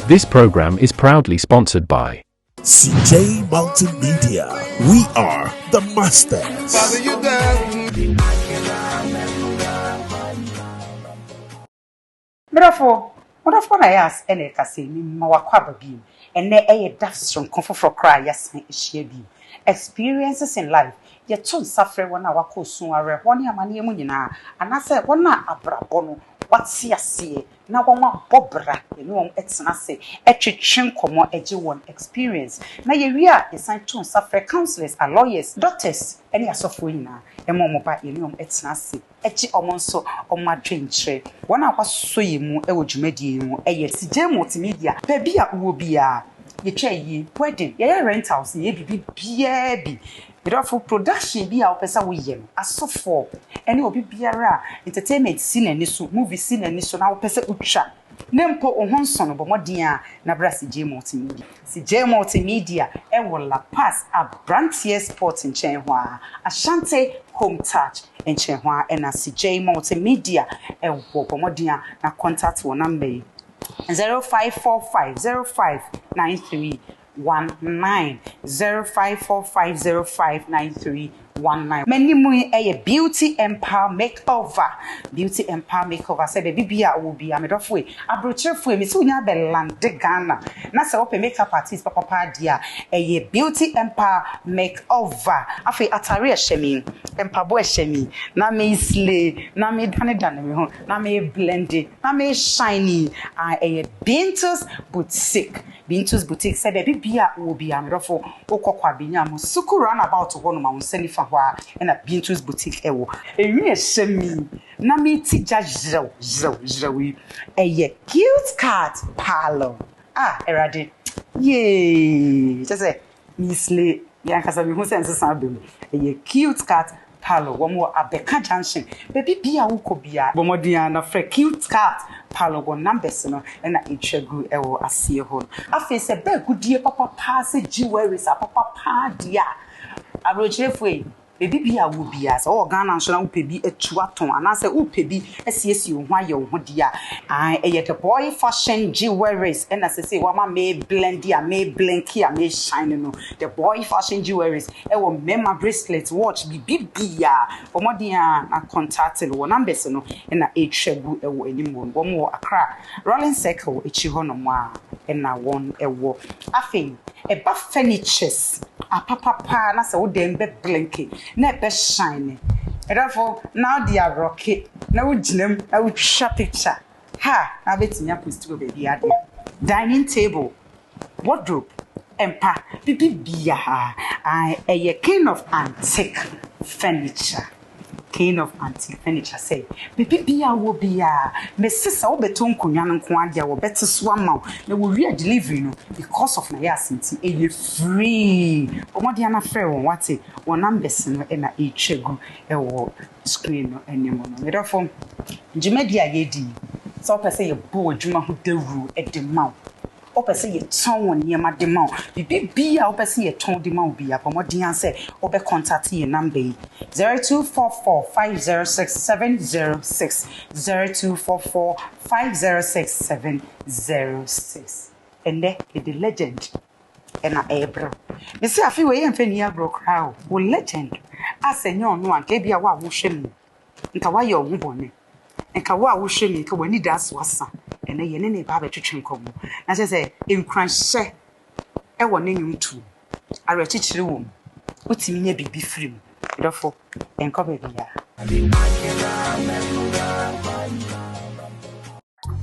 This program is proudly sponsored by CJ Multimedia. We are the masters. Father, you there? Wonderful Nayas and a cassin, Mawakaba beam, and a dastron comfort for cry, yes, she be. Experiences in life, yet too suffer when our cosun are one year money munina, and I said, one abrabono, what's ya see? Now one bobra, you know, it's nasi, a chincomo, a G1 experience. Now you are a sign to suffer counselors, and lawyers, doctors, any asofwina, a momoba, you know, it's nasi. Echi omonso on my dream tray. One hour so you a would medium, a yes, multimedia, baby will be a ye wedding, ye rent house, ye be. Therefore, production be our person with him. As so for any will be biara entertainment scene and this movie scene and this now person ucha. Nempo on son but more dear Nabra CJ Multimedia. CJ Multimedia, will la pass a brantier sports in Chenhua, Ashanti home touch in Chenhua, and a CJ Multimedia, and more dear na contact one number 0545059319 0545059319. Many muy a beauty empire makeover. Beauty empire makeover. Say baby bia will be a made of way. A brochure for me soon ya beland de Ghana. Nasa open makeup artist papa dia. A beauty empire makeover. Afe atari shemi. Empire boy shemi. Na me slay. Na me dane. Na me blended. Na me shiny. A Bintus boutique. Bintus boutique. Say baby bia will be a made of okokwa binyam. Suku run about to one of my and a Bintus boutique ewo. Yes, me. Na me tija zro. A cute cat parlor. Erade. Yay. Just say Miss Lee. Yankasa mi sense sabim. A cute cat parlor. One more Abeka Junction. Baby bia uko bia. Bomodiana fre cute cat parlor one numbers no and a ichegu ewo asie hon. Afa say be good dear papa pass jewelry sa papa pa dia. Abrochefwe baby bia wo bia so Ghana so na wo pebi etuaton anase wo pebi esiesi wo hwa ye wo dia the boy fashion jewelries and as say wa me blend dia me blinky a me shine no the boy fashion jewelries e wo mema bracelet watch bia omodia na contact wo numbers no na etwagu e wo animu wo mo Accra Rolling Circle echi ho no mo a na won e wo afei e ba furnitures apapa na se wo dem be blinky na be shine. Therefore, now they are rocket. Now we jinem, I would share picture. Ha, I bet you post go baby idea. Dining table, wardrobe, empa, bibi bia. A kind of antique furniture. Kind of antique furniture say. Bibi bia will be me sister will beton kunyan kwandia will better swam. They will real delivery no because of Nayas a free. Omodiana fair on what it one numbers no na echegu ewo screen no anymore. Therefore, Jimedia yedi. So per say a boy juma who deru at the mouth. Ope say ye ton near my demand. Bibi bia ope say ye ton demand be a pomodian say ope contact ye number 0244506706 0244506706 and there the legend and a ebro. Me say afi we yemfe ni abro crowd wo legend asenyo no anka bia wa wo hwem nka wa ye owo bone nka wa wo hwem nka wani das wasa ene ye ne ba ba twetwe nkomo na say enkranhye e wo ne nyumtu are chichire wo utimi nya bibi firim therefore enko be bia.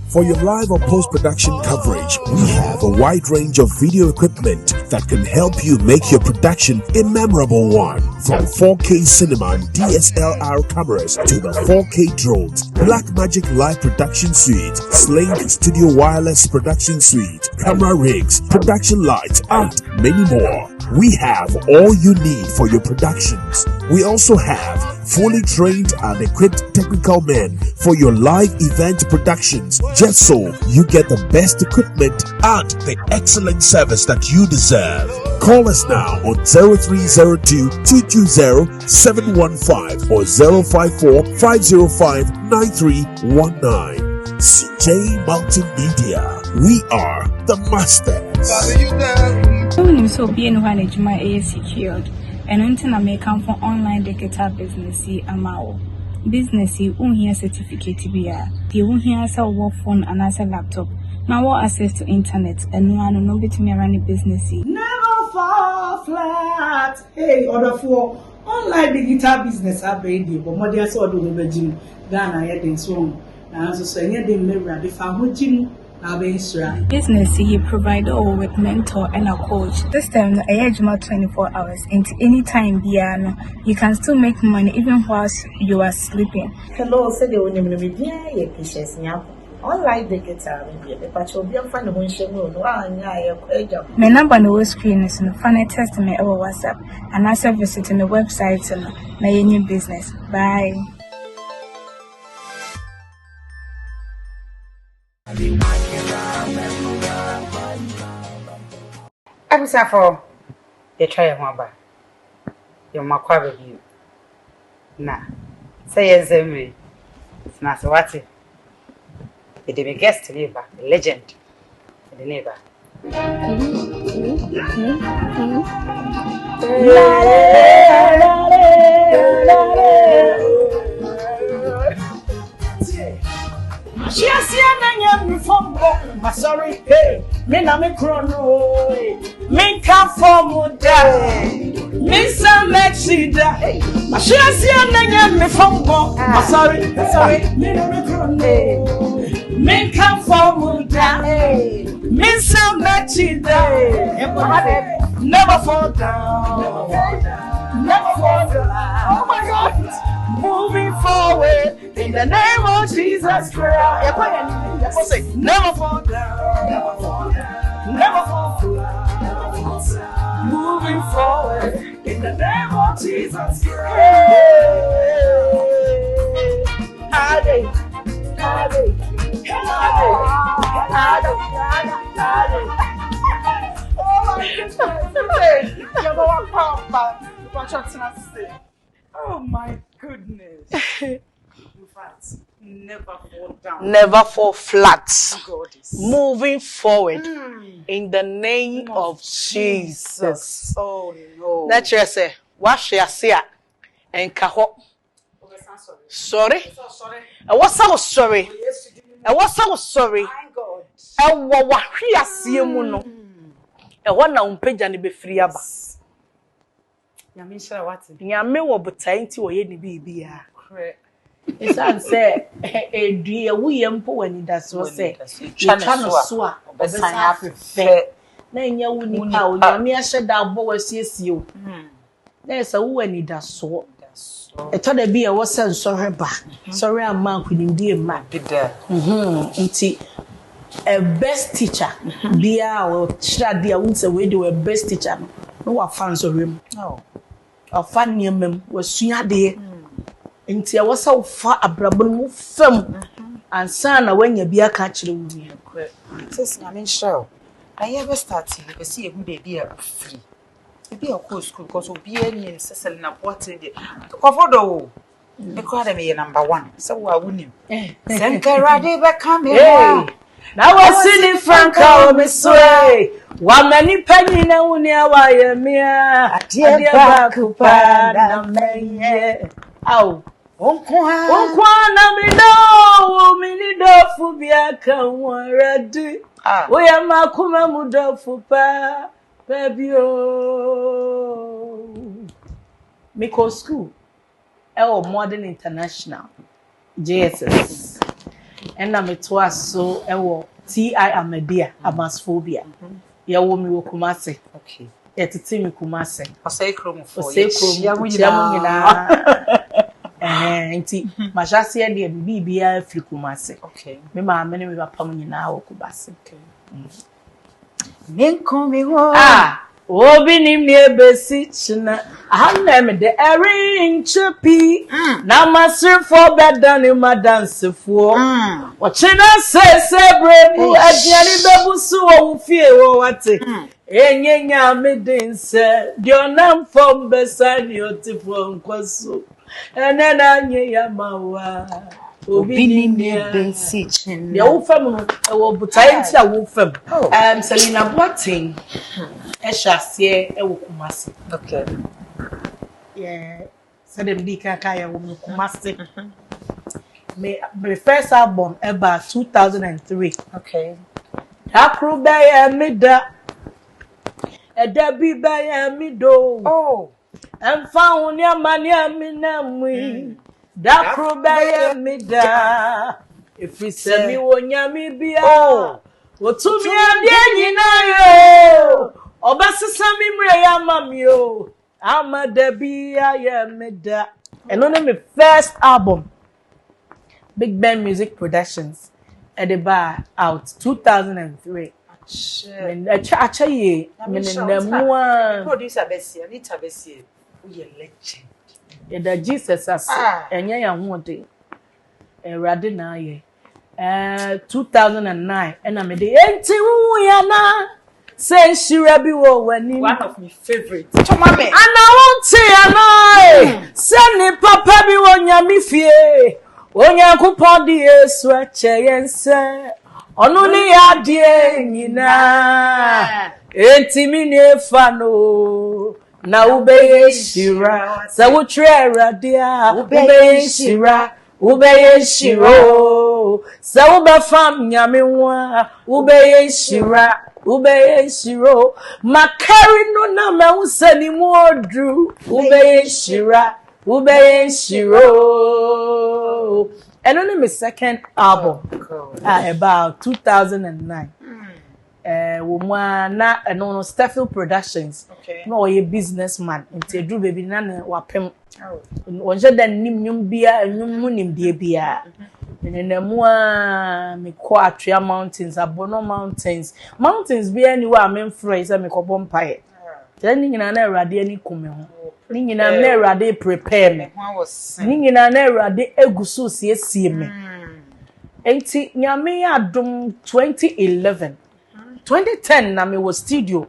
For your live or post-production coverage, we have a wide range of video equipment that can help you make your production a memorable one. From 4K cinema and DSLR cameras to the 4K drones, Blackmagic Live Production Suite, Slink Studio Wireless Production Suite, camera rigs, production lights, and many more. We have all you need for your productions. We also have fully trained and equipped technical men for your live event productions, just so you get the best equipment and the excellent service that you deserve. Call us now on 0302 220 715 or 054 505 9319. CJ Multimedia. We are the masters. So being one is my secured and until I may come for online digital business amao. Business here certificate be the one here as a work phone and as a laptop. Now what access to internet and no one no bit me run a business. Never fall flat. Hey, order for online digital business baby, but more than so do we gym. Ghana heading so. Now so any day mirror if I'm gym. Business he provide all with mentor and a coach. This time I edge 24 hours into any time beyond. You can still make money even whilst you are sleeping. Hello, say the only media patience now. Online digital media, but you'll be a fan of one show. My number on the screen is no funny test me over WhatsApp and also visiting the website and my new business. Bye. I'm sorry for you try a mobile. You're my quaver you. Nah, say yes, me. It's not so what it. The demi guest neighbor, the legend, the neighbor. She has seen me from my sorry, hey, me na me chrono, me come from day, me some Mexida, she has seen me from my sorry, me na me chrono, me come from day, me some Mexida, never fall down, never fall down, oh my God. Moving forward in the name of Jesus Christ. Never fall down, never fall down, never fall down. Moving forward in the name of Jesus Christ. Oh my goodness. In fact, never fall down. Never fall flat. Moving forward In the name of Jesus. Oh no. Let's just say, wash your seat and kaho. Sorry? I was so sorry. I was so sorry. I was here, see you. No. I want to page and be free. Yamisha, what? Yame wo butai nti wo ye ni bibia. Isan say e dua wo yempo wani da so say twa no so a obesan afefe na enya wo ni pa o nyame ahye da abo wasiesie o na esa wo wani da so e to da bia wo se nsohwe ba sorry amma kunindi ma Bida. nti a best teacher bia o tira dia wo se we do a best teacher no wa fans orem Oh. Afa niemem wasua de nti e wosa fa abrabon mu fam ansa na wanya bia ka kire wo ni Sis, I mean, show. I ever started to see a baby free. Be a cool school because we'll be in Selina Boateng. To cover the because I mean number one. So I wouldn't. Senkarade back come here. Now I see the Franco Miss Way. One many penny na unia wa ye mia. Adia bakupa na menye. Au. Onkwa na mi ni do fu bia kan waradi. We am akuma mu do fu pa. Baby oh. Miko school. Modern International. JSS. And I'm a so TI Amedia, Amasphobia. Ya womi wo Kumasi. Okay. Ya titi mi Kumasi. Osei kromo for. Osei kromo. Ya munyina. Nti mashasi ya de bibia afri Kumasi. Okay. Me ma me ne me papa munyina wo Kumasi. Okay. Minko mi wo. Obi ni me besi china. Ahanna de erin chippy. Na master for better ni ma dance for. Ochina say brebu ajiani bebu su wo fie wo wate. Enyenya me din se dionam from besani otifo nkwaso. Enena nye ya mawa. Obi ni me besi china. Ya wo fam no e wo butai nti a wo fam. Selina Boateng. Eshasie ewo Kumasi. Okay. Yeah. So them di kaya wo Kumasi. My first album ever 2003. Okay. Akru be me da. Edabi be me do. Oh. Emfa woni amani amina mu. Dakru be me da. Ifise mi wonyami bia. Oh. Otumi ade nyina yo. Obasisa mi mre ya mami o. Amadabi ya meda. And on my first album, Big Ben Music Productions, at the bar out 2003. And actually, producer Bessie, Anita Bessie, we are legend. And the Jesus as and ya wanted a radina ye. 2009, and I made the empty say she rabi wo wani. One of my favorites. Chomame. And I won't say send papa bi wo nyami fie. Onyankopon di Yesu ache yense. Onu ni ade nyina. Enti mi ne fa no. Na ubeye shira. Sa wo tre erade a ubeye shira. Ubeye shiro. Sa wo ba fam nyame wa. Ubeye shira. Ubeye shiro. Makari no na ma usani modru. Ubeye shira. Ubeye shiro. And only my second album. About 2009. Na no Steffel Productions. Okay. No a businessman. Inte Drew baby na wapem. Onje dan nim bia nyum nim die bia. Me ko Atria Mountains, Abono Mountains. Mountains be anywhere I'm friends me ko bompae. Then nyina na Awurade ani kume ho. Ni nyina na Awurade prepare me. Ni nyina na Awurade egusu siesie me. Enti nyame adom 2011. 2010 na me was studio.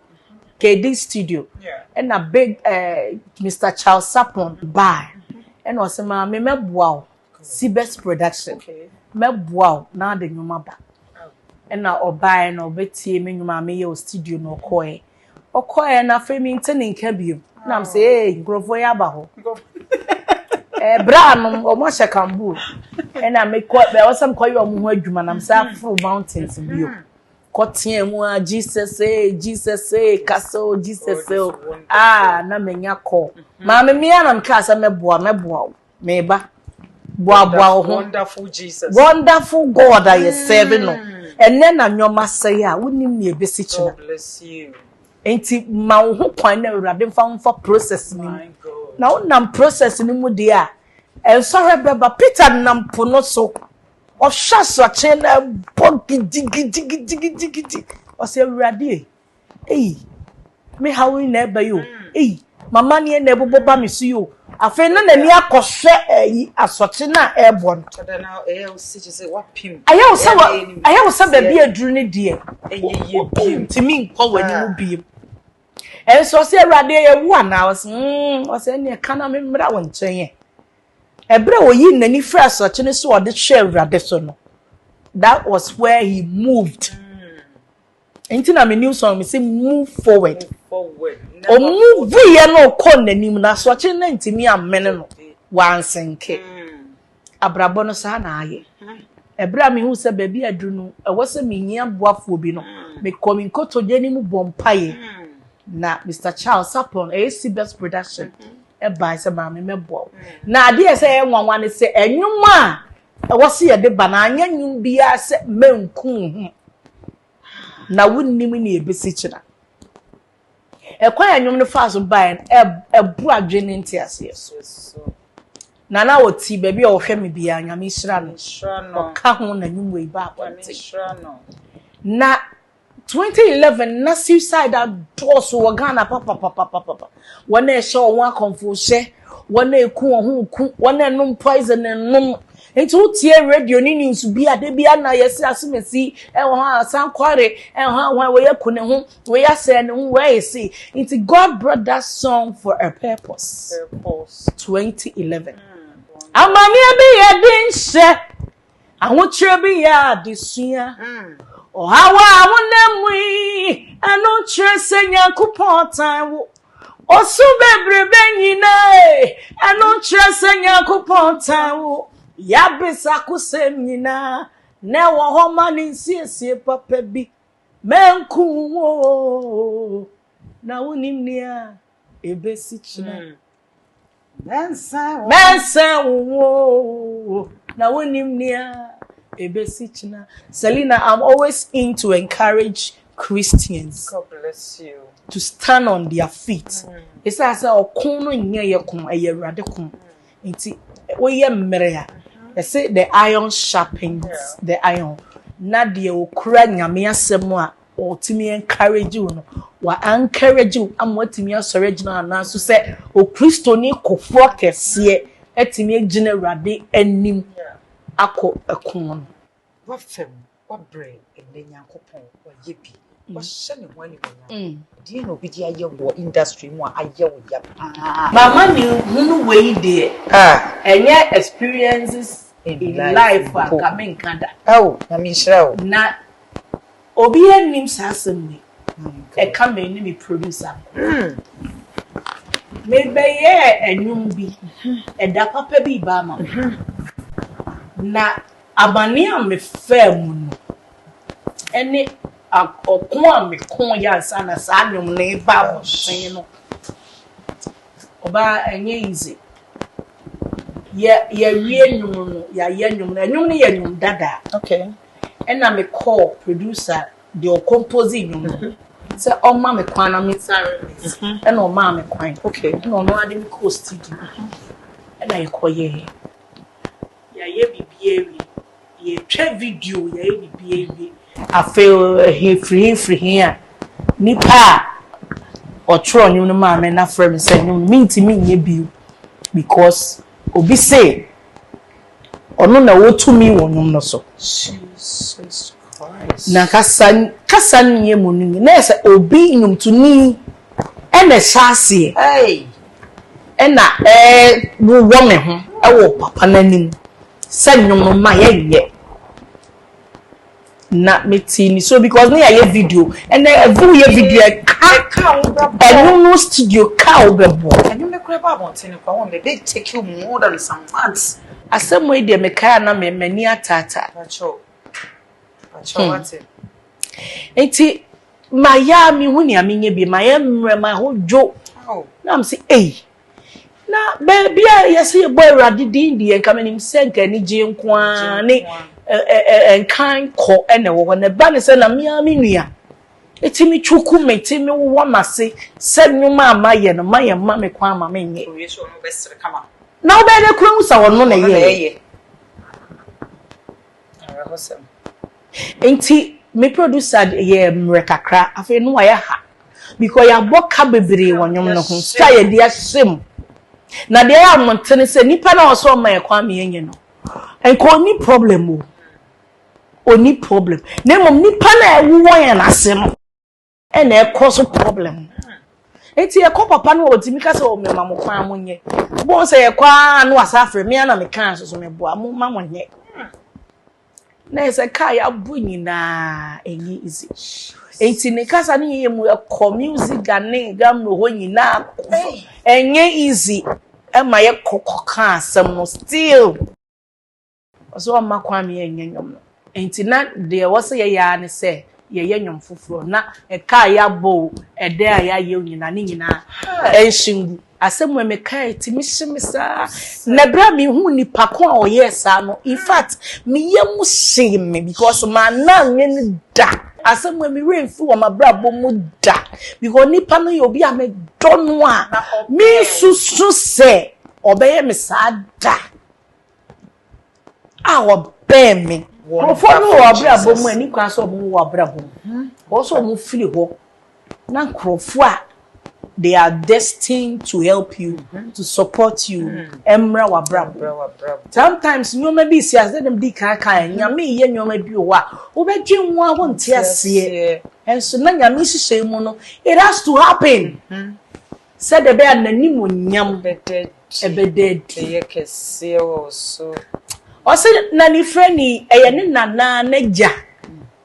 KD studio. Yeah. And a big Mr. Charles Sapon buy. And was ma me meboa Seabest Production. Okay. Meboa na de nyuma ba. And na obai na obetie me nyuma me ye studio no koe. Okoe na fe mi ntene nka biom. Na am say eh grofo ya ba ho. Bra no omo hye kambu. And na me ko be wasam koye omo ho adwuma na am say afro mountains biom. Kotie mu a Jesus kaso Jesus na menya ko ma me mia na mka asa meboa meba boa Wonderful Jesus. Wonderful God I serve no enne na nyoma say a woni me ebesi china. God bless you. Enti ma wo ho kwan na Awurade mfa process ni na wo nam process ni mu de a ensore beba Peter nam po no so o shaso chena gidi o se Awurade me hawi na eba yo mama ne na eboboba me su yo afa na ni akoswe asoche na ebon Now see say what pim. ayawo se ba bi aduru ne de timi nko wani mu bi enso se Awurade ye wo na o se ne kana me mra wo nchen Ebre oyi nani fra asoche ne so ode hwe Awurade so no. That was where he moved. Enti na me new song me say move forward. O move ye no kon nanim na asoche na ntimi amene no wansenke. Abrabo no sa na aye. Ebre me hu se ba bi aduru no e wo se me nyia boafo bi no. Me komi nkoto jeni mu bompaye. Na Mr. Charles Sapon Seabest Production. By some mammy mebo. Na dear say one is say a new man. I was here the banana you be as men coon. Now wouldn't me be sitching. A quiet young fast by a broad in tears. Yes. Nana would see baby or family behind a Mishran or Kahun and you way back. Na 2011 na suicide doors wɔ Ghana papa wɔn a ɛhyɛ wɔn akɔnfo wɔn a eku wɔn ho ku wɔn a nom poison nom nti wotie radio ni news bi ade bi ana yɛsi asomesi ɛwɔ ha sankware ɛwɔ ha wɔyɛ ku ne ho wɔyɛ asɛ ne ho wɔyɛ si nti God brought that song for a purpose 2011 amania bi yɛ din hyɛ ahokyerɛ bi yɛ adesua ohawa wonamwi anu kyerɛ Nyankopɔn tan wo osu bebrebe nyina anu kyerɛ Nyankopɔn tan wo ya bisa kusem nyina na wo homa ne nsiesie papa bi menku wo na wonim nia ebesi kyina mensa wo na wonim nia ebesi kyina. Selina, I'm always in to encourage Christians. God bless you. To stand on their feet. It's as a kono nye yekum a yerade kum. Inti we ye mrea. They say the iron sharpens the iron. Na de okura nyame asem a otimi encourage you no. Wa encourage you am watimi asoriginal na so say o Kristo ni kofo kese etimi gine rade anim. Ako ekun What film, what brain, and then Yankopon, or yippee, what sending one in do you know, be the industry more? I yell yap. Mama knew who way there. And yet experiences in life are coming Canada. Oh, I mean, show. Not Obia names Hassan, a coming me producer. Maybe a new be a dapper be Bama. Na abania me fam ene akokon me kon ya sana sa nwom na ba sen no oba enye easy ya wie nwom no ya ye nwom na nwom ne ye nwom dada Okay. ena me call producer the compose nwom say o ma me kwan na me sare ena o ma me kwan Okay. ena o no ade me call studio ena ye koye ya ye bibie ye twa video ya ye bibie I feel he free here nipa otro nyum no ma me na frame say nyum minti me nye bi because obi say ono na wotumi wo nyum no so Jesus Christ. na kasa nye mu ni na say obi nyum tuni ene hyase Hey. ena wo me ho wo papa nanim say nyum no ma ye na metini so because na ya video and every video and no studio ka obebo And you make crap about it. They take you more than some months. asem we dey meka na me mani atata Pacho what's it? enti maya mi hu ni amenye bi maya mre ma hojo Oh. na am say eh na baby yes ye boy radi din di enka manim senka ni je nkoa ne enkan ko ene wo na ba ne se na mia mi nua etimi chuku metimi wo mase se nwuma amaye no maye ma me kwa ma menye Oh, yes, no best come on. na obe de kura usa wono na ye enti me producer ye mrekakra afi no wa ya ha because ya boka bebre wonyom no ho ska ye dia sem na de ya montene se nipa na oso ma ye kwa me yenye no enko ni problem o oni problem na mom nipa na ewo ye na se no e na e cause problem enti e ko papa no otimi ka se o me ma mo kwa monye bo se ye kwa no asafre me na me kan so me boa mo ma monye na ese kai abunyi na enyi easy enti ne kasa ne ye mu e music gane gam no ho nyina enye easy e ma ye kokoka asem no still so ma kwa me enye nyom no enti na de wo se ye ya ne se ye nyom foforo na e kai abo e de aya ye nyina ne nyina enshingu asem me kai ti mi shimisa na bra mi hu nipa ko a oye sa no in fact me ye mu shame because ma na nyen da asem me remfu o ma bra bo mu da because nipa no ye obi a me dono a mi susu se obeye me sa da a obe me ofo no wa bra bo mu ani kwa so bo wa bra bo also mo feel ho na nkrofo a they are destined to help you to support you emra wa brab sometimes nyoma bi si as dem di kan nyame ye nyoma bi o a wo bedwe nwa ho nte ase enso na nyame hihye mu no it has to happen said the bear nanim nyam ebeded ye kese wo so o se na ni freni eye ne nana na ja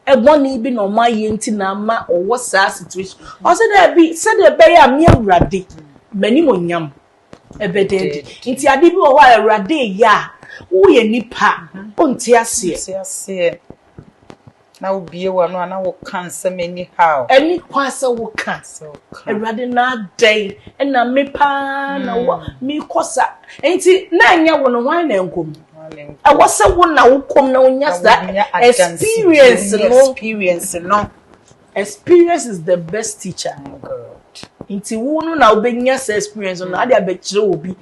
eboni bi no ma ye nti na ma owo sa situation o se da bi said the bear me awurade nanim nyam ebeded nti ade bi o wa awurade ya wo ye nipa o nti ase na obie wa no na wo cancer many how any kwasa wo cancer awurade na dai na me pa na wo mi kosa enti na anya wo no wan na enkom e wo se wo na wo kom na onya that experience is the best teacher. Enti wo no na obenya experience no ade abekire obi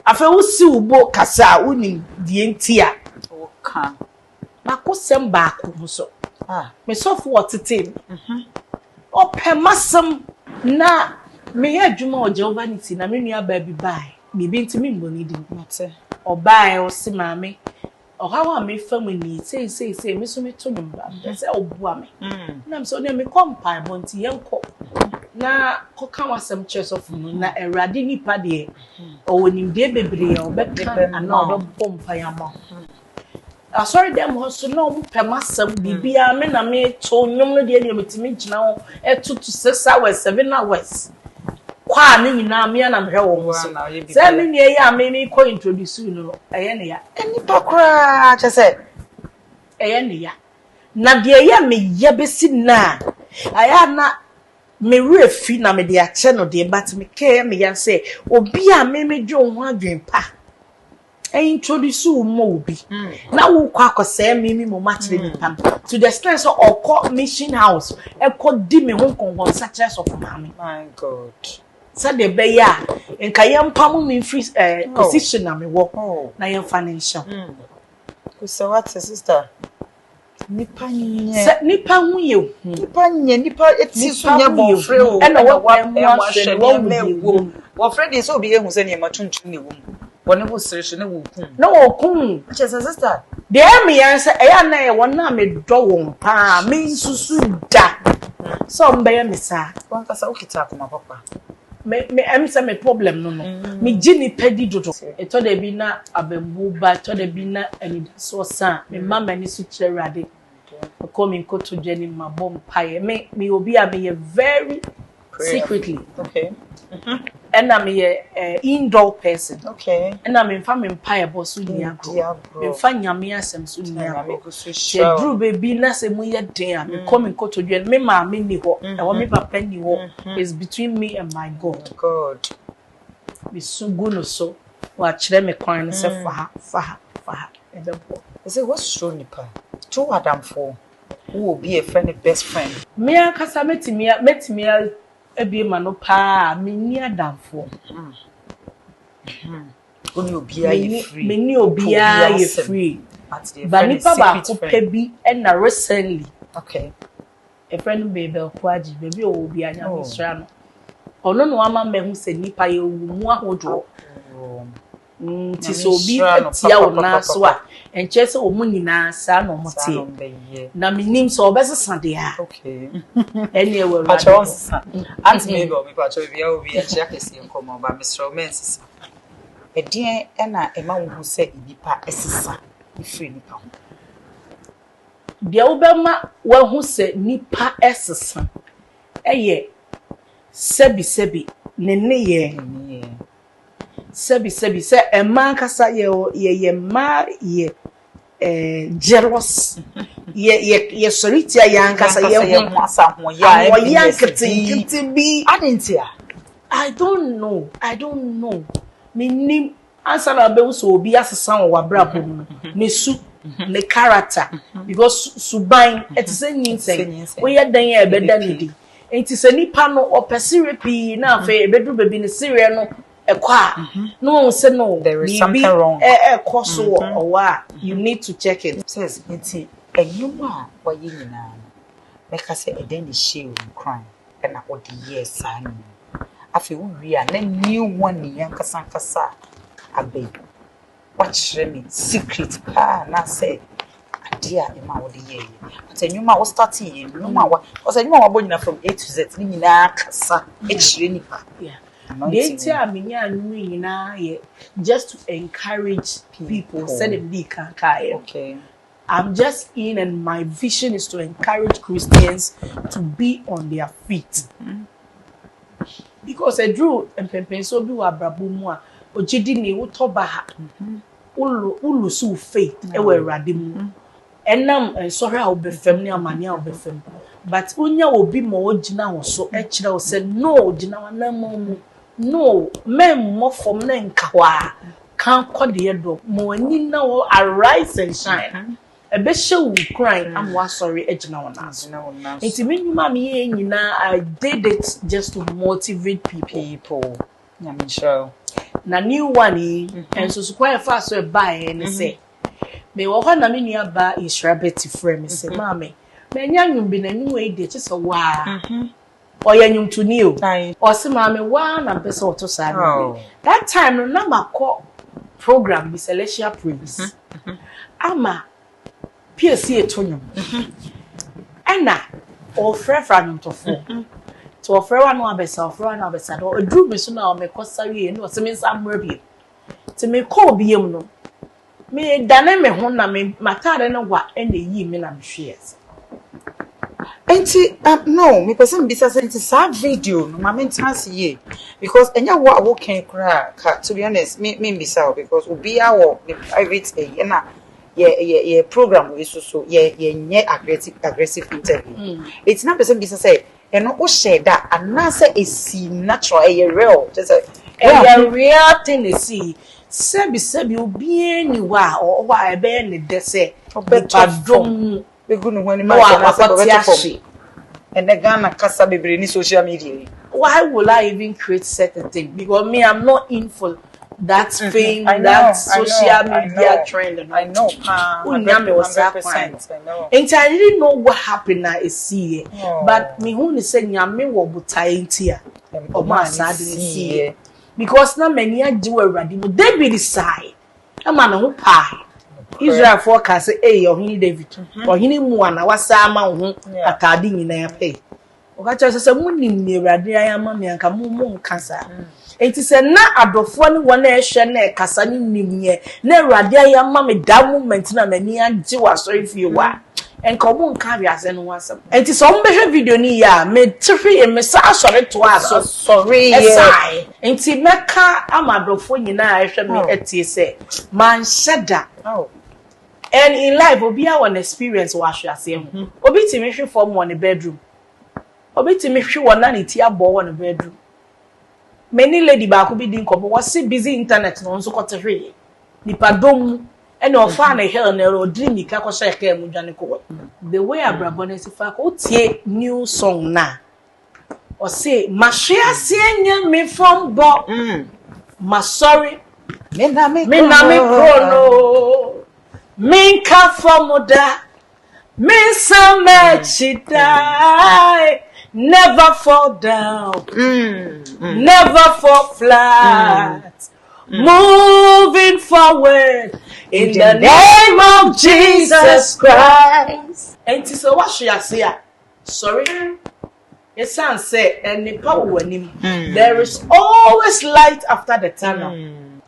afa wo si ubo kasa woni die ntia wo kan na kosem ba ko so me so for tete o pemasem na me adwuma o Jehovahity na me nua ba bi bai me bi ntimi mboni di mate o bai o si maame o hawa me family say me so me to nyumba say o bua me na me so na me compile bonti yenko na koka wasem church of na erade nipa de o wonim de bebre o beka ana o bompa yama sorry them so no mu pemasem bibia me na me to nyum no de ne metimi gina ho eto to 6 hours 7 hours kwa ne nyina me na mhwe wo so say me ne ya me ko introduce you no eye ne ya enipa kra che say eye ne ya na de ya me ye besi na aya na me refi na me de ache no de but me ke me ya say obi a me dwo ho adwen pa introduce mo obi na wo kwa akose me mo matire me pam to the extent so okọ mission house ekọ di me ho kongon success of mama my god said the be ya enka yam pam me free position na me wo na yam financial so what sister nipa hu ye nipa eti so nya bo frɛ o na wo hwɛ wo frɛ dey so obi ehu sɛ ne ma tuntum ne wo wone wo sere ne wo kun no wo kun chese sister de me yan say eya na ye wona me dɔ won pa me susu da so mbe me sa wan kasa ukita akoma papa me em say me problem no me gini pedi dodo eto de bi na abembu ba to de bi na ani so san me mama ni su kyerade ko me ko to jeni ma bom pae me obi a me very secretly okay and I'm a indoor person. Okay. And I'm in family empire boss with me. Me find yami asem so niya. Drew baby na se mu ye den me come in to do me ma me ni ho. E wo me papa ni ho. Is between me and my God. God. Me so go no so. Wa kire me kwan se fa. E be bo. I say what's show nipa? To Adam for. Who will be a friend, best friend? Me akasa metimi ebi ma no pa me ni adamfo oni obi aye free me ni obi aye free but nipa ba ko pebi na recently okay a friend baby kwaji baby obi anya misra no ono no ama me hu se nipa ye mu ahodo ti so obi tia wona so a enche se o mu nyina sa no motie na minim so obesesa de a okay ene we ra anti me go me pacho bia obi a chia kesi nkomo ba misro mensis edien na ema wo hu se nipa esesa ifri nipa de obema wo hu se nipa esesa eye sebi nene ye sebi se ema kasa ye ma ye jealous ye solitia yan kasa ye ho asa ho ya kiti bi adentia I don't know menim answer na be so obi asesa wo wabrabo no ne su ne character because suban it is anything we ye dan ye be dan di enti se nipa no opese repi na afa e bedu bebi ne sire no ekwa no say no there is something wrong koso owa you need to check it says enti enyuma wa ye nyina make us say a then is she will crime and what the years sign. I feel we are then new one young Casancasa. I beg. Watch me secret. And I say, dear, Emma, what the year. But a new man was starting, no matter was a new one from A to Z. Nina Cassa, it's really yeah. They tell me just to encourage people, send them the can't. Okay. I'm just in, and my vision is to encourage Christians to be on their feet. Because I drew and so be wa brabumwa, or jidini utobaha, ulu su faith, ewe radimu. And sorry, I'll be family, mania will be fam. But unya will be more jina so echra said, no, jina no, men more from Nenkawa can't call the edo, more nina will arise and shine. A bishop will cry, I'm sorry, ejina one us. It's a minimum, I did it just to motivate people. I'm sure. Na new one, and so quite fast so buy and say, me wo na me nua ba Israel Betty frame say, Mama, me nyanyum bi na anyway dey just a wa. Oyanyum to new. O say mama wa na pese oto sa no. That time no na makọ program bi celestial praise. Ama PSC etonyum. Ana o frefra no to fo. To ofre wa no abesa do odru bi so na o me kosari no se me samra bi. Ti me call bi yem no. Me dane me ho na me matare no wa ene yi me na me hwes. Enti no, me person bisa say enti sa video no ma me ntanse ye because enya wo can cry to be honest me bisa because obi a wo the private na ye program we so ye nye aggressive interview. It's not person bisa say eno o share that and na say esi natural ye real just a real thing is see sebi obi eni wa o wa ebe ne de say obepadom we go no when man say and the Ghana kasa bebre ni social media. Why will I even create certain thing? Because me, I'm not in for that fame, that social media trend. I know. 100%. I know. And I didn't know what happened. I see, but me who is saying me wo butai intia or my sad see because na many a do already. They be decide. A man who pie. Israel forecast say or he David or he mu na wasama ho akade nyina pay okacha say munni nirade ayama me anka mu nkasa enti say na adofo ne wona ehwe na ekasa ne nimye na irade ayama me da moment na mani age wasori fie wa enka obo nka biase no wasam enti so mbehwe video ni ya me tihwe me sa asori to aso sorry enti meka amadofo nyina ehwe me etie say man sheda and in life, obi a one experience wash asem. Obi ti me hwe form one bedroom. Obi ti me hwe one na ti abo one bedroom. Many lady ba ko bi din ko was busy internet no nso kote hwe. Nipa dom e na ofa na hell na ro dream ka ko share ka mu dwane ko. The way abrabone si fa ko tie new song na. O say mahwe asenya me from bo. Ma sorry. Me na me chrono. Minka formuda, minsa mechidai, never fall down, never fall flat, moving forward in the name of Jesus Christ. And so what should I say? Sorry, it sounds say any power when him. There is always light after the tunnel.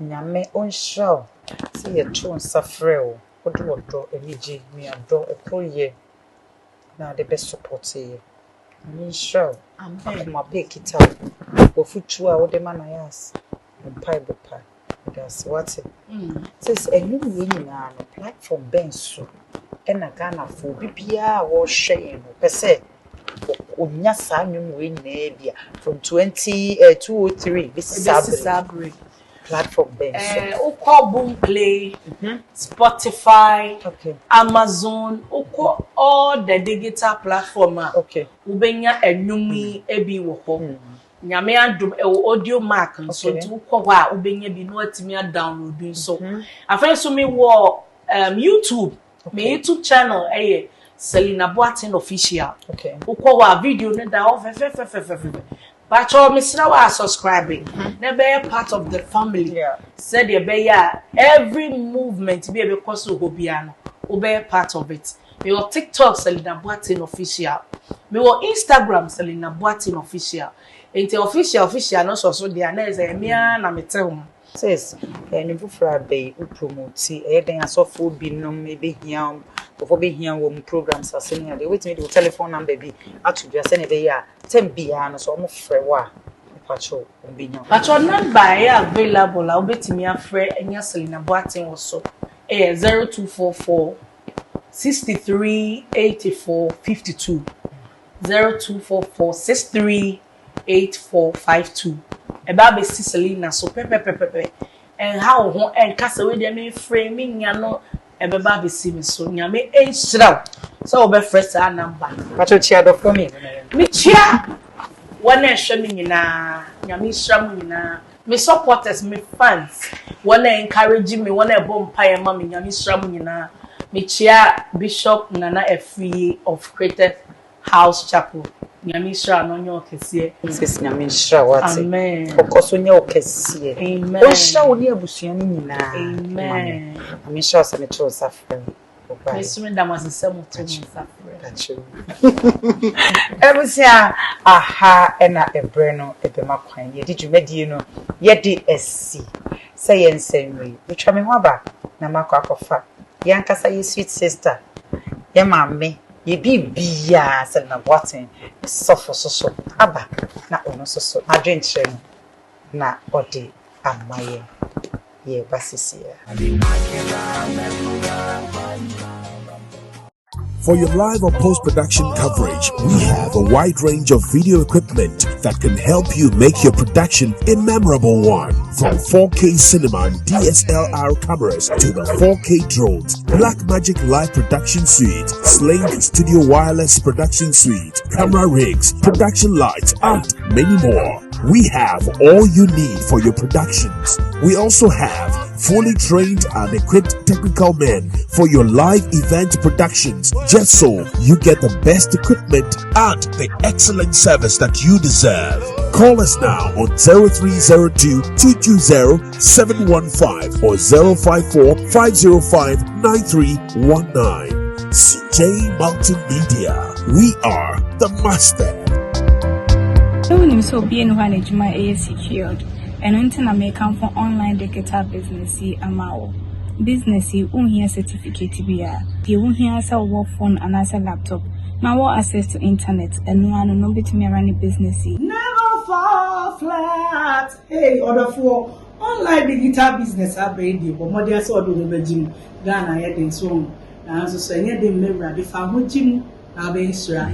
Nyame on show. See a true suffer. Odo eniji me ado ekoye na the best support here me sure akoma pe kita ofutu a wode ma Nayas mpai bopa that's what says enu we nyina no platform ben so e na Ghana fo bibia wo hwe no pese onya sa nwum we nyina bia from 203 this is Sabre platform bench. Boom Play, Spotify, Amazon, all the digital platform. Ubenya enumi ebi wo. Nyame adum audio mark so to ko wa ubenya bi no atimi download so. Afa so me wo YouTube, me YouTube channel Selina Boateng official. Okay. Uko wa video ne da off but you Mr. wa subscribing. Never part of the family. Yeah. Said you be every movement be because of Obiano. Be part of it. Me on TikTok Selina Boateng official. Me on Instagram Selina Boateng official. Inte official no so dia na eze me na me tell mo. Says any bufra be promote anything as of food be no maybe here before be here wo programs as any dey wait me the telephone number be atu just any be ya 10 bia no so mo frɛ wa pacho be nya Pacho number available la obetimi afrɛ enya Selina Boateng also 0244 63 84 52 0244 63 8452 eba be Selina so pepe and how ho en kasa we dey me framing nya no ebeba be see me so nya me enhira so obe fresh our number pacho chia do for me chia wana ehwe me nyina nya me hira mu nyina me supporters me fans wana encourage me wana ebo mpaye ma me nya me hira mu nyina me chia Bishop Nana Efie of Created House Chapel Nyamisha no nyo kese sis nyamisha wati amen okoso nya okese amen o sha woni abusua ni nyina amen nyamisha se me cho safre mesumi damasese muto musafre pacho ebusia aha ena ebre no ebema kwan ye di dwumadi no ye di esi say yensenwe bitwa me ho aba na makwa akofa yankasa ye sweet sister ye mamme ye bibia Selina Boateng so aba na ono so adwenche no na odi amaye ye basisia. For your live or post-production coverage, we have a wide range of video equipment that can help you make your production a memorable one. From 4K cinema and DSLR cameras to the 4K drones, Blackmagic Live Production Suite, Sling Studio Wireless Production Suite, camera rigs, production lights, and many more. We have all you need for your productions. We also have fully trained and equipped technical men for your live event productions, just so you get the best equipment and the excellent service that you deserve. Call us now on 0302 220 715 or 054 505 9319. CJ Multimedia. We are the master. When so being one ejuma secured and until I make come for online digital business amao. Business unhere certificate biya. The unhere sa work phone and as a laptop. Now what access to internet and no bit me run business. Never fall flat. Hey, order for online digital business abedi but mo dey so do be gym Ghana here dey so na so so any dey member be fa ho gym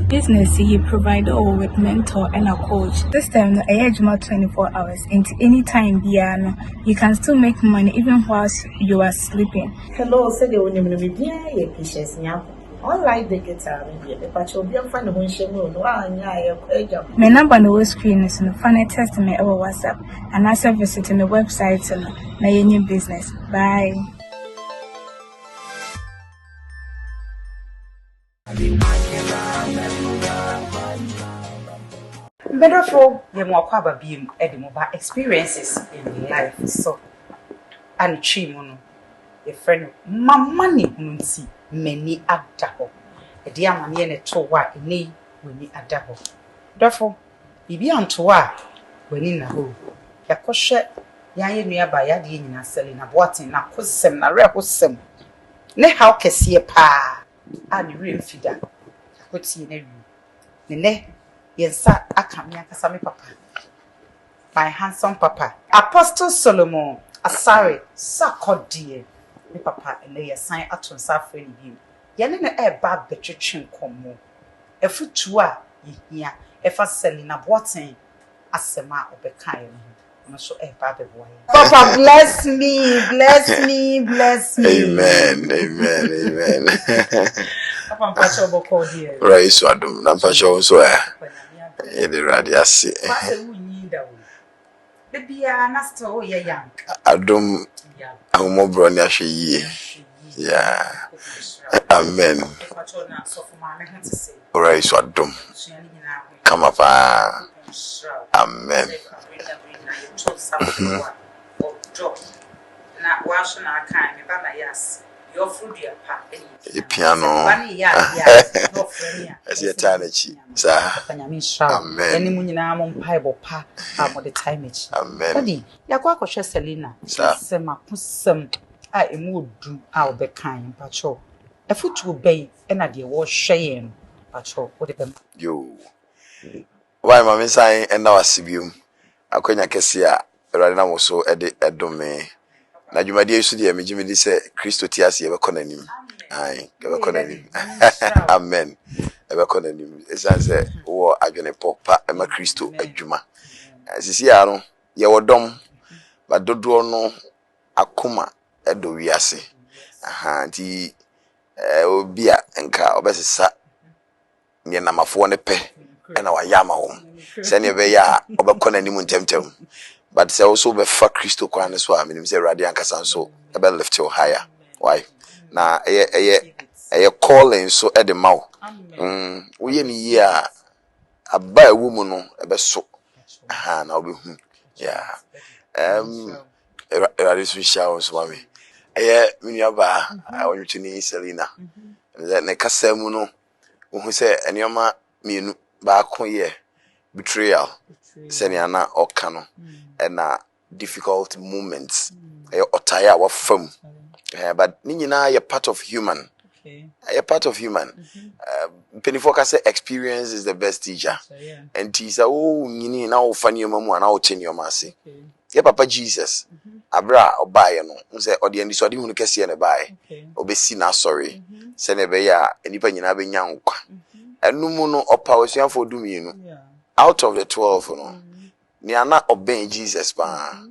business he provide all with mentor and a coach. This time I ejuma 24 hours into any time biano. You can still make money even whilst you are sleeping. Hello, say the only me be ye patience nya. Online digital me be patch obi am fan ho nhemu no anya ye kwaja. My number no screen is no fan test me over WhatsApp and also visit my website na yenye business. Bye. Better ye mo akwa biem edimoba experiences in life so and chimono your friend mama ni hunti many adaho e dia amane ne to wa eni weni adaho therefore bibi anto wa weni na ho yakohwe yaye nuaba ya de nyina Selina Boateng na kosem na re kosem ne how kese pa ani re mfida akoti na wi ne yensa akame akasa me papa my handsome papa Apostle Solomon Asare sakodie me papa ene yesan aton safre ni bi ye ne eba betwetwe nkomo efutu a yehia efa Selina Boateng asema obekae no so eba beboa papa bless me Amen. papa mpacho boko die Right, so adum na mpacho so the radiasi. Bebia na still ye young. Adum ahumo bro ni ahwe yie. Yeah. Amen. Alright, so dum. Come up. Amen. The piano. As your tanachi. Amen. Amen. Daddy, yakwa kwhwe Selina. Sema kusem a emu odu a obekan pacho. Efutu bey na de wo hwe no pacho. Wo de bem. Yo. Why mama say and now asibium. Akonya kese a erade na wo so edome. Na dwumade yesu de megime di se Kristo ti ase ye bekonanim. Ai, ye bekonanim. Amen. Ye bekonanim. Esanse wo adwene popa e ma Kristo adwuma. Sisi ya no ye wodom ba dodo no akoma edo wiase. Aha, nti obi a enka obesesa nye namafo ne pe na wayama wo. Se ne be ya obekonanim ntemtem. But say also be fa Kristo kwan so a menim say radi ankasa so e be lift you higher. Why? Na eye calling so e de maw. Wo ye ni ye a aba ewu mu no e be so. Aha, na obi hu. Yeah. Radi so show so mami. Eye minyaba awotuni Selina. Ne kasa mu no wo hu say enioma mienu ba ko ye betrayal. Seniana okano and difficult moments. Otaya wa fam. But ninyina ye part of human. A part of human. Pennyfoka say experience is the best teacher. And tisa oh nyini na ofani mamu na ocheni omase. Ye papa Jesus. Abra obaye no. Say odi ndi so odi hunu kese ne bae. Obesi na sorry. Se ne be ya enipa nyina be nya nkwa. Enu mu no opa osuafo dumienu. Out of the 12, ni ana obey Jesus pa.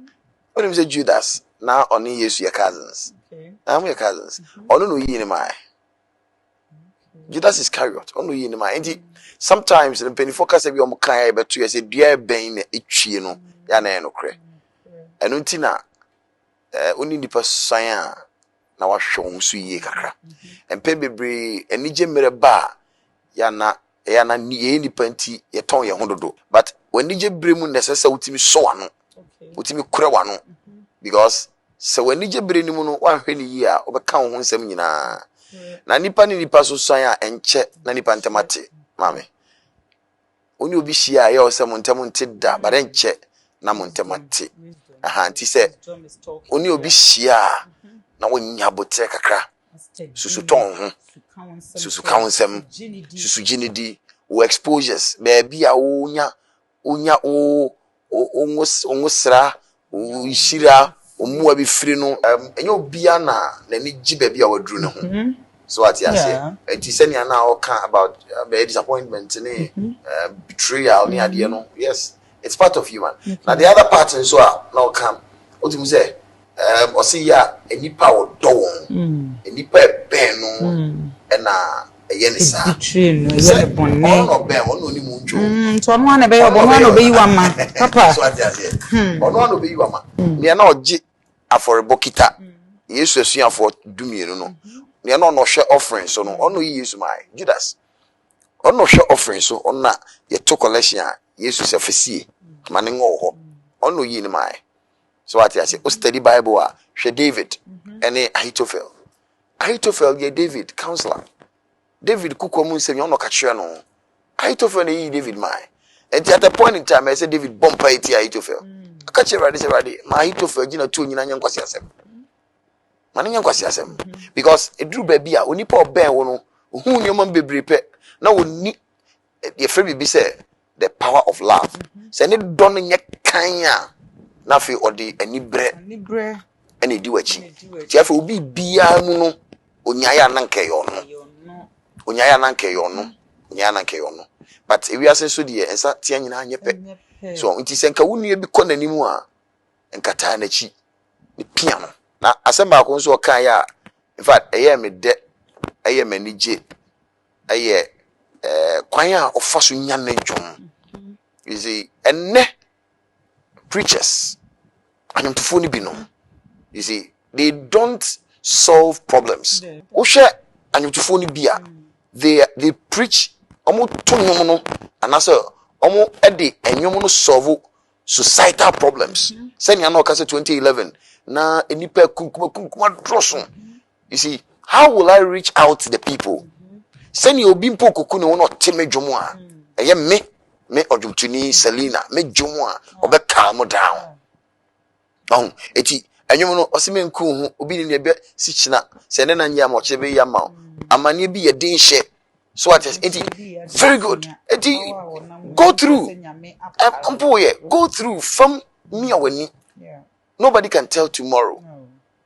When him say Judas, now only Yesu your cousins. I'm your cousins. Onu no yi ni mai. Judas Iscariot. Onu yi ni mai. And sometimes the penny focus be on kan e beto say dua ben na etwie no ya na no kre. Enu ntina oni nipa san na wa hwon so yi kakra. Empe bebre enije mere ba ya na ye ni panti ye ton ye hododo but when nije bremu necessary utimi so ano utimi kure wano because so when nije bre ni mu no wan hwe ni yi a obeka ho nsem nyina na nipa ni nipa so san a enche na nipa ntemate mame oni obi hia ye osem ntem ntida but enche na montemate aha nti se oni obi hia na wonya botre kakra susu ton ho susu kawnsem susu jinidi o exposures baby a onya ongosra o ishira omu abi firi no enye obia na ni gi baby a wadru ne ho so what you say it is any na oka about disappointment betrayal ni ade no yes it's part of human now the other part so now come what you say o see ya enipa wo do won enipa ben no na yenisa ono be ono ni munjo So no na be obo no be yiwa ma papa so ade ade ono no be yiwa ma ne na ogi aforebo kita Yesu asuafo dumienu no ne na ono hwe offering so no ono yi Yesu mai Judas ono hwe offering so ona ye to collection a Yesu se fesie mane ngo ho ono yi ni mai so what you say o study Bible a hwe David ene Ahithophel ye David counselor David kukomu nsem yo no ka kire no Ahithophel ne yi David mai and at the point in time I said David bompa eti Ahithophel ka kire rade ma Ahithophel gina to nyina nyankwase asem mane nyankwase asem because edru ba bia onipa oben wo no hu nyoma bebrepe na woni ye free bi say the power of love say ne don nye kan a na fe odi anibre ene di wachi ti afa obi bia mu no onyaya na nke yo no but if we are so the ensa tia nyina anyepe so nti senka wonu bi kɔ nanimu a nkata na chi ni pia no na asema ko nso kan ya in fact eye me de eye manije eye kwan a ofaso nya na dwom you see enne preachers anyamtofo ni bi no you see they don't solve problems. Oshe anyutufo ni bia they preach omo to nwom no anase omo ede enwom no solve societal problems. Senya na okase 2011 na enipa kunkuma droso. You see, how will I reach out to the people? Senya obi mpo koku ne wono temedwomo a eye me odwutuni Selina me dwomo a obe calm down. Don eti enwom no osime nku hu obi ne be sichina se ne na nya ma ochebe ya ma amane bi ye din hye. So what is it? Very good. Go through. Go through from me away. Nobody can tell tomorrow.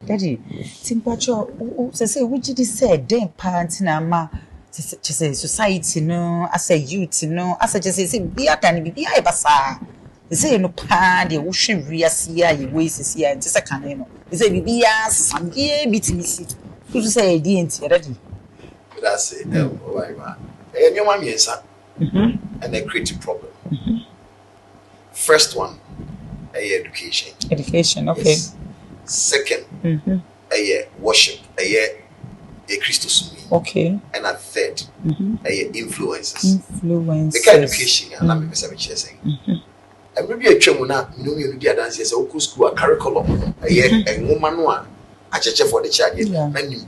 Daddy, Timpacho, say which did say den parents na ma say society no, as a youth no, as a just say be a can be a basa. They say no pan the ocean reasia ye ways here and just a caneno. They say be a some ye beating me. You say didn't ready. That's it. And your mommy is and a creative problem. First one, education. Education, okay. Yes. Second, worship, a Christus. Okay. And a third, influences. Influences. The kind of education, and I'm saying. And maybe a chumuna, you be a dance as a school curriculum, a woman one, a church for the child, and you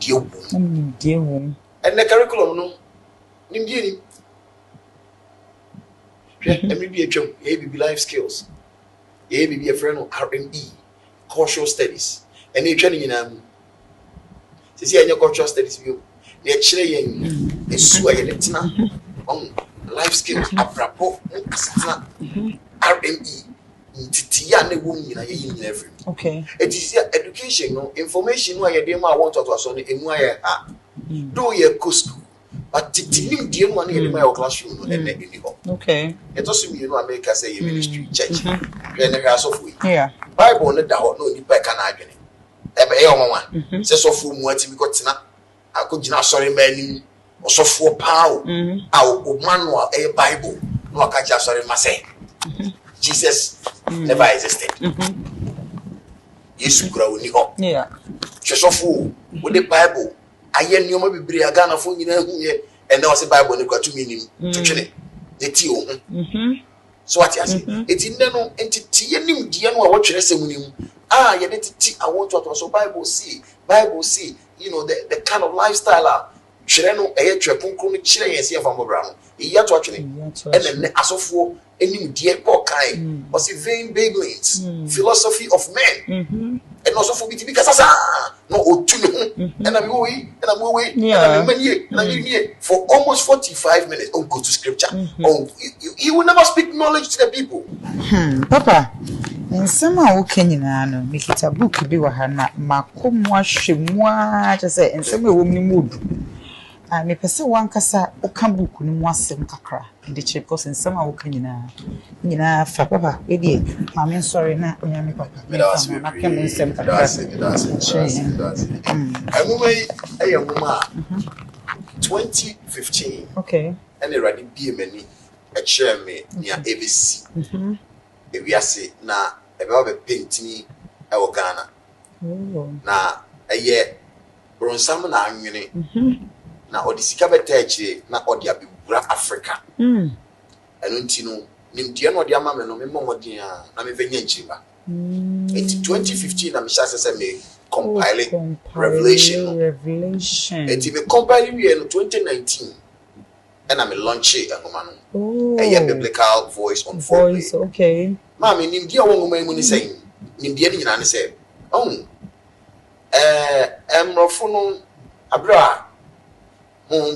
dear woman. And the curriculum, no, Nimbiani. Maybe a chum, be life skills. Be a friend of R&E, cultural studies, and you're training in to see your cultural studies. You're training a sway on life skills, apropos, R&E. Okay. It is education, no information. Why you want to us on in do your school, but teaching the money in my classroom and okay. It also mean America say ministry church. Then the house of we. Yeah. Bible no da no ni pa kana adwene. Ebe e omama. Se sofo mu ati bi ko tena. Akogina sorry mani. Osofo pao. O manual e Bible. No akaja sorry ma say. Jesus never existed. Yesu kura oni ho. Yeah. Sofo with the Bible. Aye nneoma bibiri aga na fo nyina huye and there was a Bible ne kwatu minim to twene the ti o so what you say eti nne no entiti yenim die no a wo twere semunim ye de titi I want to so Bible see you know the kind of lifestyle twere no eye twepon no kire yen se yefam bra no iya to twene and then asofo enim die po kai o se vain babblings philosophy of men and also for me to be kasasa no otunu and I'm going and I'm here for almost 45 minutes on go to scripture. You will never speak knowledge to the people. Papa, and somehow can you know make it a book be wahana makomwa shimwa just say and some will me mood. I may pursue one cassa or come book in one sem kakra in the chip and somehow can you know papa baby I'm sorry not me papa I can miss them that's it I am 2015 okay and already be many a chair me near ABC if we say na about a painting our Ghana na a year bronsam na anwene na odisika betachire na odi abibura Africa eno ntino nimdie no odi ama me no me momodin a na me venya nchiba 2015 na me shase se me compile revelation eti me compile we no 2019 and I me launch it ngoma no a biblical voice on voice okay ma me nimdie wo ngoma mu ni say nimdie ni nyina ne say emrofo no abra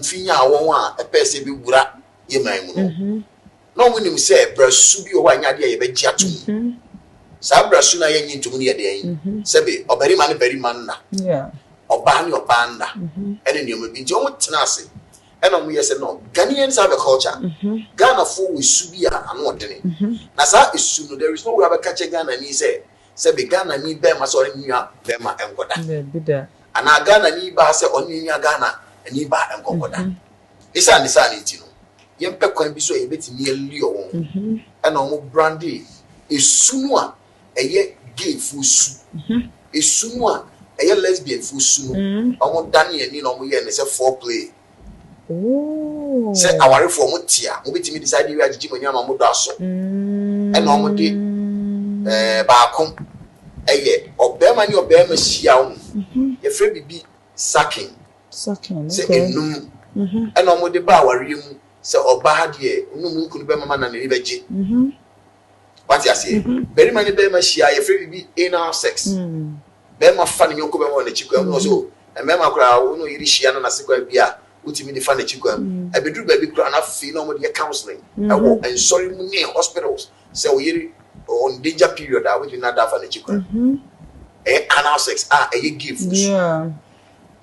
finya awon a epese bi wura ye man mu no no munim say brasu bi o wanya de ye be giatum sa brasu na ye nyintum ne ye de se be obari man bari man na yeah oba ni oba nda ene ne omabi je o tena ase ene o ye se no Ghanaians have a culture Ghana for we su bi anu odene na sa esu no there is no way abeka Ghana ni se be Ghana ni be ma so nua be ma enkoda be da ana Ghana ni ba se oni nua Ghana ani ba enkokoda isa ni ti no yempe kwan bi so e betimi ali owon e na omo brandy esunu a eye gay fu su esunu a a lesbian full soon. Omo Daniel ni no mo ye ne say foreplay. Oh. Say aware for mo tia, mo betimi decide we agigi mo nyama mo do aso. E no mo de baako eye obema ni obema hia wo. Ye frɛ bibi sucking. Sucking. Say enum. E no mo de ba aware mu say oba ha de enum kunu be mama na ne beje. What you say? Very many bema hia ye frɛ bibi anal sex. Bema fa ne yonko bema na chikwa mo so. E bema kura wo no yiri hia na sekwa bia. Utimi fa na chikwa. E bedru ba bi kura na fi no mo de counseling. E wo and sorry mu ne hospitals. Say wo yiri on danger period that we not have an chikwa. Anal sex a gift. Yeah.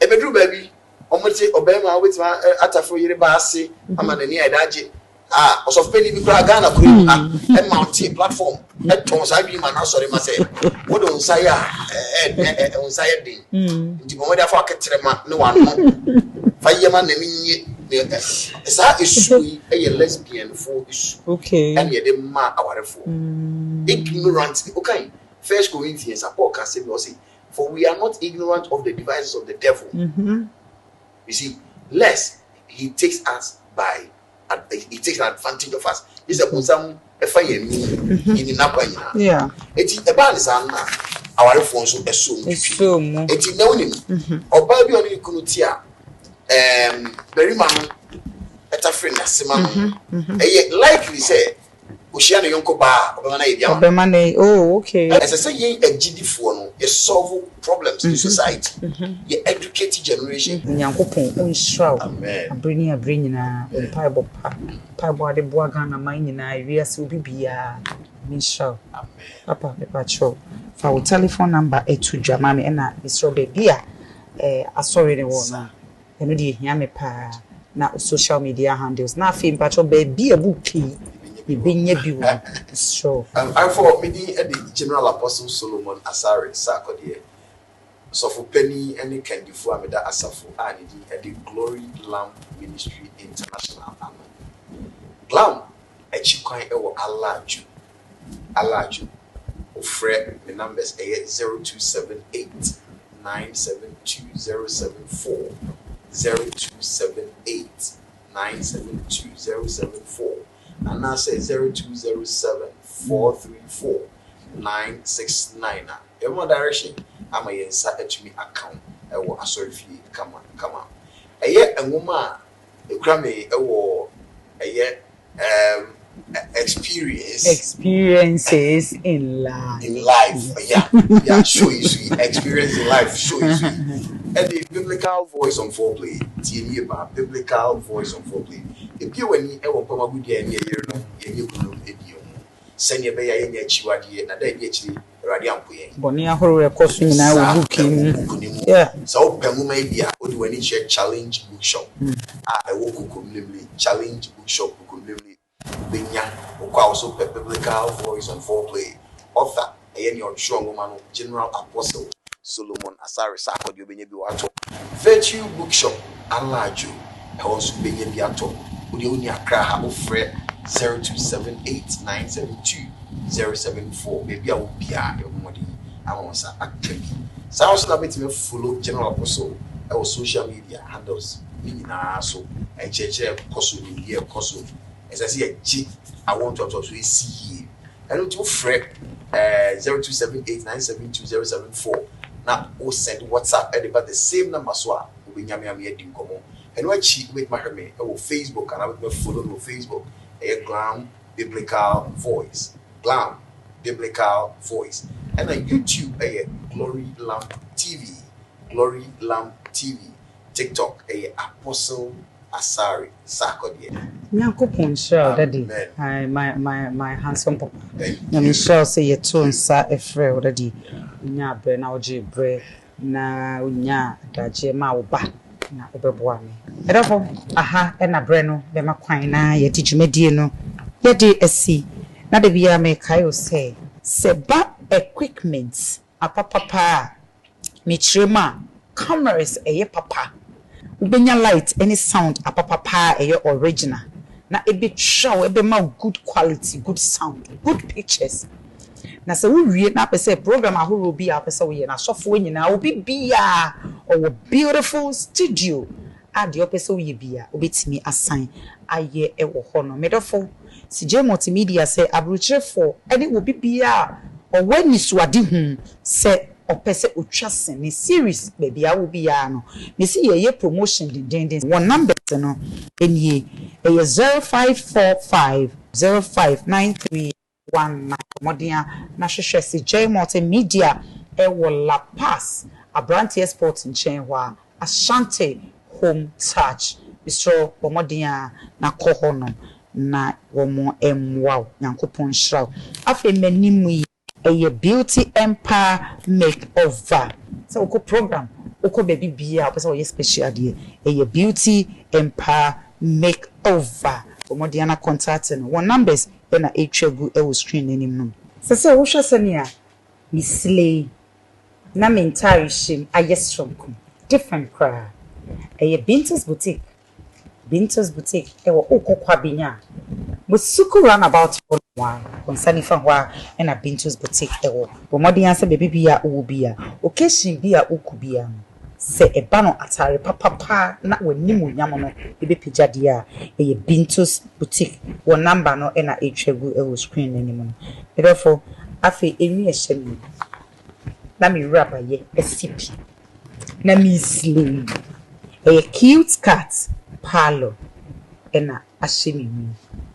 E bedru baby omo ti obema wetima atafo yire ba ase ama na ni edaje oso feni bi kura Ghana kuri e mount platform e ton sa bi ma na sorry ma say wo don say on say din nti mo da fa ketere ma ne wa no fa yema na minye esa isu e lesbian for isu okay and ye de ma awarefo ignorant okay. First Corinthians Paul can say for we are not ignorant of the devices of the devil. You see, lest he takes us he takes an advantage of us. This is some in yeah. It's a bad son. Our phone so assume. It's no name. Or baby on you kunutia. Very man. At a friend, likely say. Ushia ne yonko ba obema na edia obema na oh okay as I say ye agidi fo no ye solve problems in society ye educate generation nyankopon onshaw amen abreni na paibo ade boa Ghana man nyina wiase obi bia nshaw amen papa me pacho fa wo telephone number etudwa ma me na isro be bia asori ne wo na eno de hia me pa na social media handles na fe pacho be bia buki sure. I for me the General Apostle Solomon Asari Sarkodie. So for Penny any candy for Amida Asafo and the Glory Lamp Ministry International. Glam a chikwine ewo alaju. Ofre the numbers 0278 972 074 0278 and now say 0207 434 969. In one direction, I'm a yensa me account. I will assure you, come on. A year and woman, a Grammy, a year experiences in life. Yeah, show you experience in life, show you. And the biblical voice on foreplay, TV about biblical voice on foreplay. If you when you ever come up with the idea, you know, send your bay in your chiwadi, and then actually radiant queen. Bonia horror costing now booking. Yeah, so Pemumabia, or do any share challenge bookshop? I woke challenge bookshop, Binya, also biblical voice on foreplay. Author, your strong woman, General Apostle Solomon Asari Sako, you be wato. Virtue bookshop, Alaju, I also be biato. Unia Kraha of Fred 0278 972 074. Maybe I will be your money. I want to actually. So I also let me follow General Apostle our social media handles. So I check Apostle here, Apostle. As I say, I want to talk to see here. And to Fred 0278 972 074. Now, we'll send WhatsApp about the same number. So we will and what she with my hermit or Facebook and I would follow on Facebook a Glam Biblical Voice and on YouTube a Glory Lamp TV TikTok a Apostle Asari Sarkodie. Nyankopon sure daddy my handsome papa na me sure say you tone sa efre already nya bre na oje bre na nya daje ma wo ba na obeboa me edafo aha e na bre no be makwan na ye tijumedie no ye de asi na de bia me kai o say seba equipment apapapa me chirema cameras eye papa ubenya light any sound apapapa eye original na ebe show ebe ma good quality good sound good pictures na se wo wie na pese program ahoro bi a pese wo ye na sofo nyina obi bia or beautiful studio ade opese wo ye bia obetimi asan aye ewo ho no medofo CJ multimedia say abrochefo ene obi bia or when is wadi say opese otwase ne series baby a wo bia no me see ye promotion den one number no enie 0545 059319 modia na hwehwe CJ multimedia ewo La Paz Abranti Sports nchen hwa Ashanti Home Touch bistro modia na kohono na womo emwa nyankopon hraw afi manimu yi a beauty empire makeover so uko program uko baby bia opese wo special dey a beauty empire makeover omodiana contact no one numbers na etwegu e wo screen anim no se wo hwese ne a misle na mentari shim ayesronko different cry a Bintus boutique ewo okokwa binya musuku run about for one concerning fa hwa na Bintus boutique ewo bomodi anse baby bia owo bia occasion bia okubia se eba no atare papa na wanimu nyamo no ebe pejade a eye Bintus boutique wo number no na etwegu ewo screen anim no therefore afi emi ehye na mi raba ye SCP na mi slim a cute cat palo ena ashimi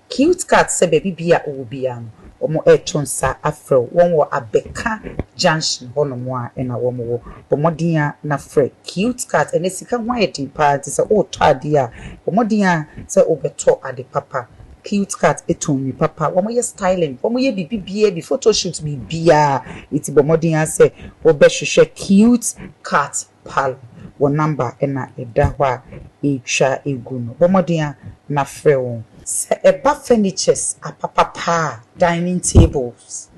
cute cat se baby bia obia no omo etonsa afro won wo abeka junction hono mo a ena wo mo bomodin na fre cute cat ena sika white part se o to ade a bomodin se obeto ade papa cute cat etonwi papa wo mo ye styling wo mo ye bibia bi photo shoot bibia iti bomodin se obehwehwe cute cat palo one number ena edahwa echa eguno bomodin na frɛ se eba furnitures apapapa dining tables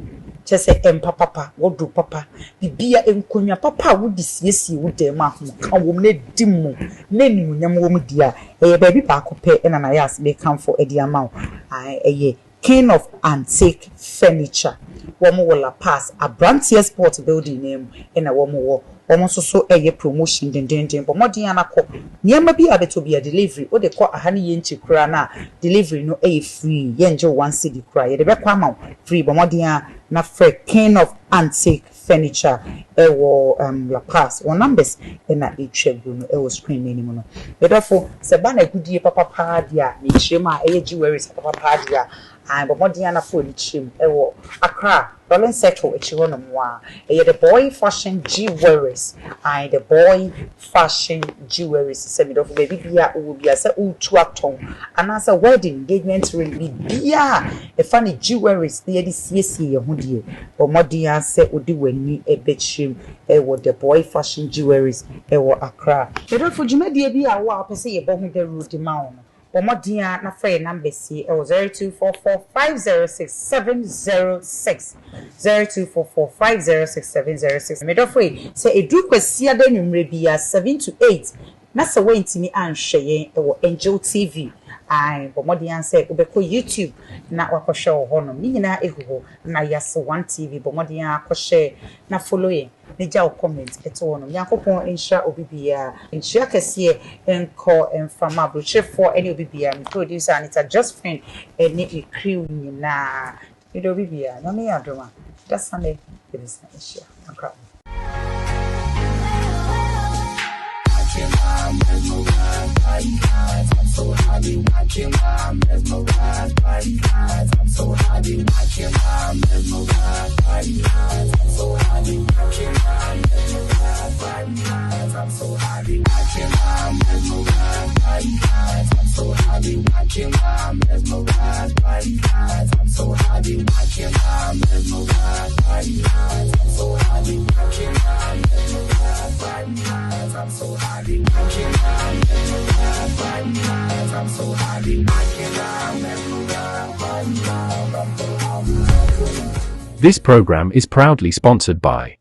chese empapa wodu papa bibia enkonwa papa wodi siesie wodem ahom ka wom na dimu na nimunyam wom dia eye baby ba akopɛ ena na yas be come for edi amount eye king of antique furniture womo wola pass Abranti Sport building name ena womo so eye promotion den but modern anako niam bi abeto bi delivery o de ko ahane ye nchi kura na delivery no free ye nje 1 cedi kura ye de be kwa ma free but modern na for king of antique furniture ewo La Paz one numbers na etwegu no ewo screen name no therefore se ba na gudie papa dia ni chima eye jewelry papa dia and but modern na for chim ewo Accra Rolling Settle echiwono mwa the boy fashion jewelries and the boy fashion jewelries se me do baby bia o bia se utu aton and as a wedding engagement ring bia e funny jewelries the siesie ye ho die but modern se odi wani ebechim ewo the boy fashion jewelries ewo Accra the for jumadi bia wo apese ye bo ho the road ma ono Omodia na free number C 0244506706 0244506706 me do free say edu kwasi ada nwumre bia 7 to 8 na se wentimi anhwe yen ewo Angel TV ai Omodia say obeko YouTube na wakohwe ho no ni nyina ehuho na Nayas 1 TV Omodia akohwe na follow yen Nija comment eto wono yakopon insha obibia insha kese enko enfama brochefo any obibia producer Anita just friend any crew nyina edo obibia no me adoma that's Sunday is insha akra I'm so happy watching mom mesmerized by eyes. I'm so happy watching mom mesmerized by eyes. I'm so happy watching mom mesmerized by eyes. I'm so happy watching mom mesmerized by eyes. I'm so happy watching mom mesmerized by eyes. I'm so happy watching mom mesmerized by eyes. I'm so happy watching mom mesmerized by eyes. I'm so happy watching mom mesmerized by eyes. I'm so happy I can. This program is proudly sponsored by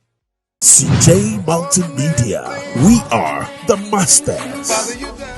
CJ Multimedia. We are the masters.